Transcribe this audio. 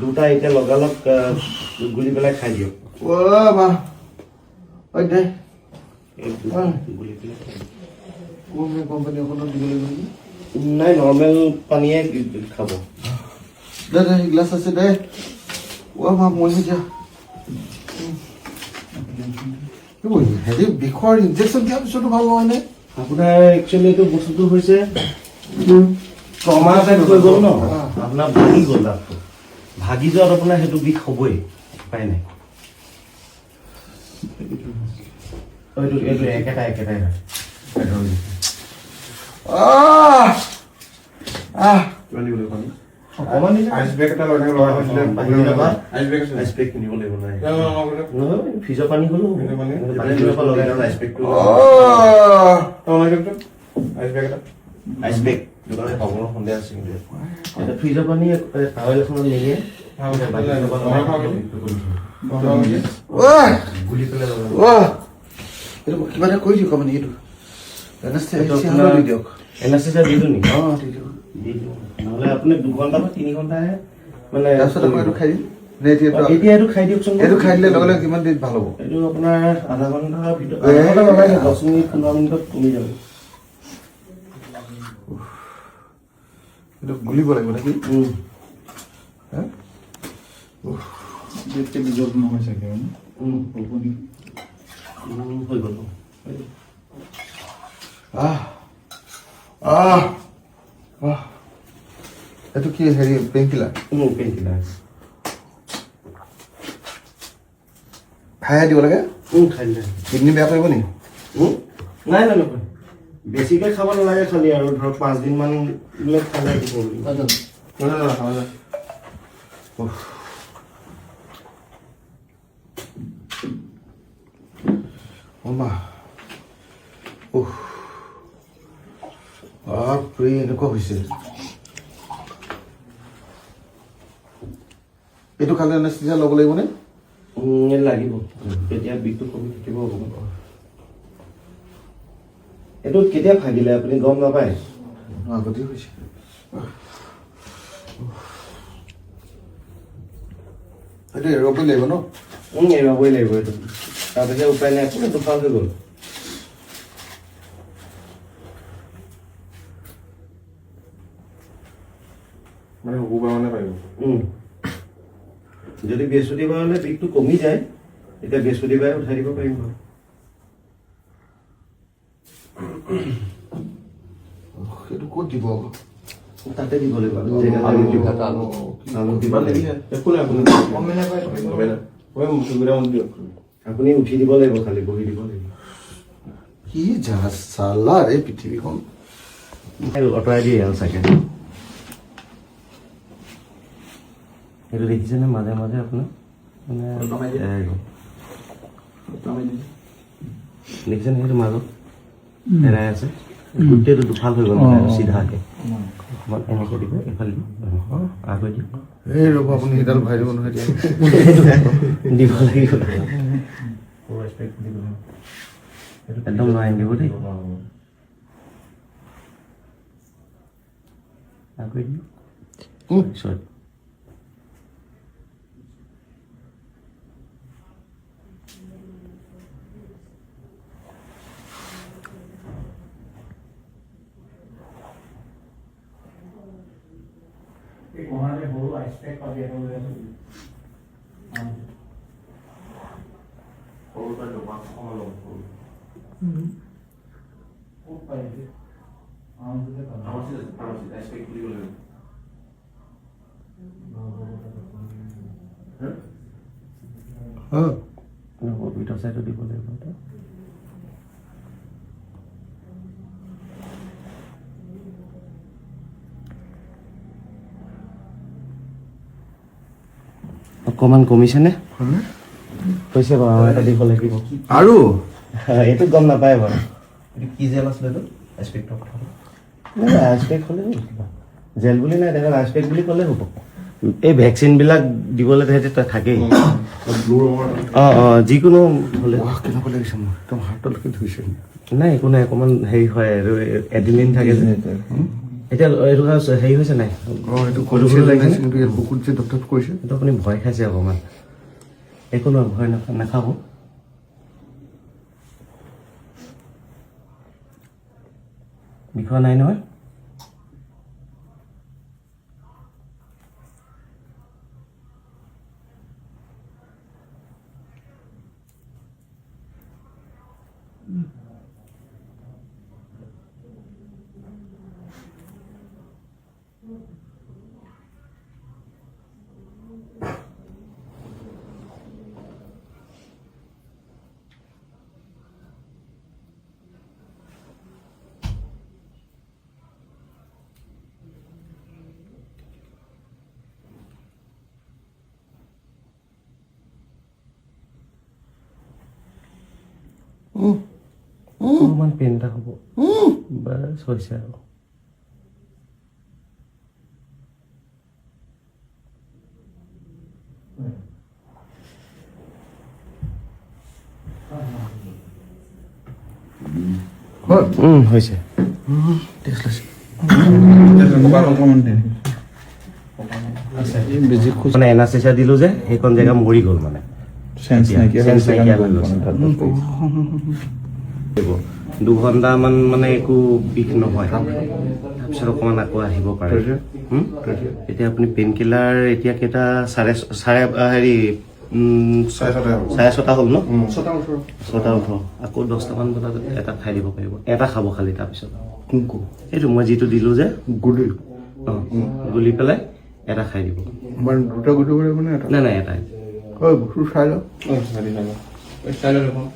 দুটা এতিয়া লগালগ গুলি পেলাই খাই দিয়ক নাই নৰ্মেল পানীয়ে খাব দে গ্লাছ আছে দে মা মৰি যা হেৰি বিষৰ ইনজেকশ্যন দিয়াৰ পিছতো ভাল নহয় নে আপোনাৰ একচুৱেলি এইটো বস্তুটো হৈছে ট্ৰমা টাইপ হৈ গ'ল ন আপোনাৰ ভাগি গ'ল দাঁতটো ভাগি যোৱাত আপোনাৰ সেইটো বিষ হ'বই উপায় নাই এইটো একেটাই অকমান আইচ বেগ এটা আইচ বেগ কিনিব লাগিব নাই ফ্ৰিজৰ পানী হ'লো লগাই আইচ বেগটো আইচ বেগ দোকানত পাবলৈ সন্দেহ আছে কিন্তু এটা ফ্ৰিজৰ পানী টাৱেল এখনত নিয়ে গুলি পেলাই কিবা এটা কৰি দিয়ক মানে এইটো দিয়ক এনাষ্টেচিয়া দি দিওঁ নেকি দি দিওঁ নহ'লে আপুনি 2 ঘণ্টা বা 3 ঘণ্টাহে মানে তাৰপিছত আকৌ এইটো খাই দিম এতিয়া এইটো খাই দিয়কচোন এইটো খাই দিলে লগে লগে কিমান দিন ভাল হ'ব এইটো আপোনাৰ আধা ঘণ্টাৰ ভিতৰত 10 মিনিট 15 মিনিটত কমি যাব এইটো গুলিব লাগিব নেকি হৈ গ'ল এইটো কি হেৰি পেইনকিলাৰ খাই দিব লাগে খাই দিলে কিডনী বেয়া কৰিব নেকি নাই নকয় বেছিকৈ খাব নালাগে খালি আৰু ধৰক 5 দিন মান খালে এনেকুৱা হৈছে এইটো খালে এনাষ্টেচিয়া ল'ব লাগিব নে লাগিব তেতিয়া বিষটো কমি থাকিব এইটো কেতিয়া ভাগিলে আপুনি গম নাপায় আগতে হৈছে এইটো এৰবই লাগিব ন এৰাবই লাগিব এইটো তাৰপিছত উপায় নাই আপুনি দুফাল হৈ গ'ল মানে শুকুৰবাৰ মানে পাৰিব যদি বৃহস্পতিবাৰ হ'লে বিষটো কমি যায় তেতিয়া বৃহস্পতিবাৰে উঠাই দিব পাৰিম সেইটো ক'ত দিব তাতে দিব লাগিব আপুনি উঠি দিব লাগিব খালি বহি দিব লাগিব কি চালা ৰে পৃথিৱীখন আঁতৰাই দিয়ে আৰু চাগে সেইটো দেখিছেনে মাজে মাজে আপোনাৰ মানে দেখিছেনে সেইটো মাজত এৰাই আছে গোটেইটো দুফাল হৈ গ'ল চিধাকে এনেকৈ দিব এইফালে আগুৱাই দিব এই ৰ'ব আপুনি সেইডাল ভৰাই দিব নহয় দিব লাগিব একদম লৰাই দিব দেই আগুৱাই দিব পিছত Kemarin baru aspek pada yang baru kan coba kalau apa ini? Harus aspek dulu. Video saya tadi boleh foto. অকমান কমিছেনে কৈছে বাৰু এটা দিব লাগিব আৰু এইটো গম নাপায় বাৰু এইটো কি জেল আছিলে তো এছপেক্টৰ কথা আইচপেক হ'লে জেল বুলি নাই দেখা আইচপেক বুলি ক'লে হ'ব এই ভেকচিনবিলাক দিবলৈ থাকেই যিকোনো হ'লে কেনেকুৱা লাগিছে মোৰ একদম হাৰ্টলৈকে ধৰিছে নাই একো নাই অকণমান হেৰি হয় আৰু এডিলিন থাকে যে এতিয়া এইটো হেৰি হৈছে নাই এইটো সৰু সৰু লাগিছে কিন্তু ইয়াত বুকুত যে ডক্টৰ কৰিছে এইটো আপুনি ভয় খাইছে অকণমান একো নহয় ভয় নাখাব বিষয় নাই নহয় অকণমান পেইন এটা হ'ব বাছ হৈছে আৰু হৈছে মানে এনাস্থেচিয়া দিলো যে সেইখন জেগা মৰি গ'ল মানে চেন্স নাইকিয়া চেন্স নাইকিয়া হৈ গৈছে 2 ঘণ্টামান মানে একো বিষ নহয় তাৰপিছত অকণমান আকৌ আহিব পাৰে এতিয়া আপুনি পেইন কিলাৰ এতিয়া কেইটা চাৰে 6:30 হ'ল ন 6:18 আকৌ 10টামান বজাত এটা খাই দিব পাৰিব এটা খাব খালি তাৰপিছত এইটো মই যিটো দিলো যে গুলি গুলি পেলাই এটা খাই দিব মানে দুটা গুলি মানে এটা নাই নাই এটাই বস্তু চাই লওঁ চাই লওঁ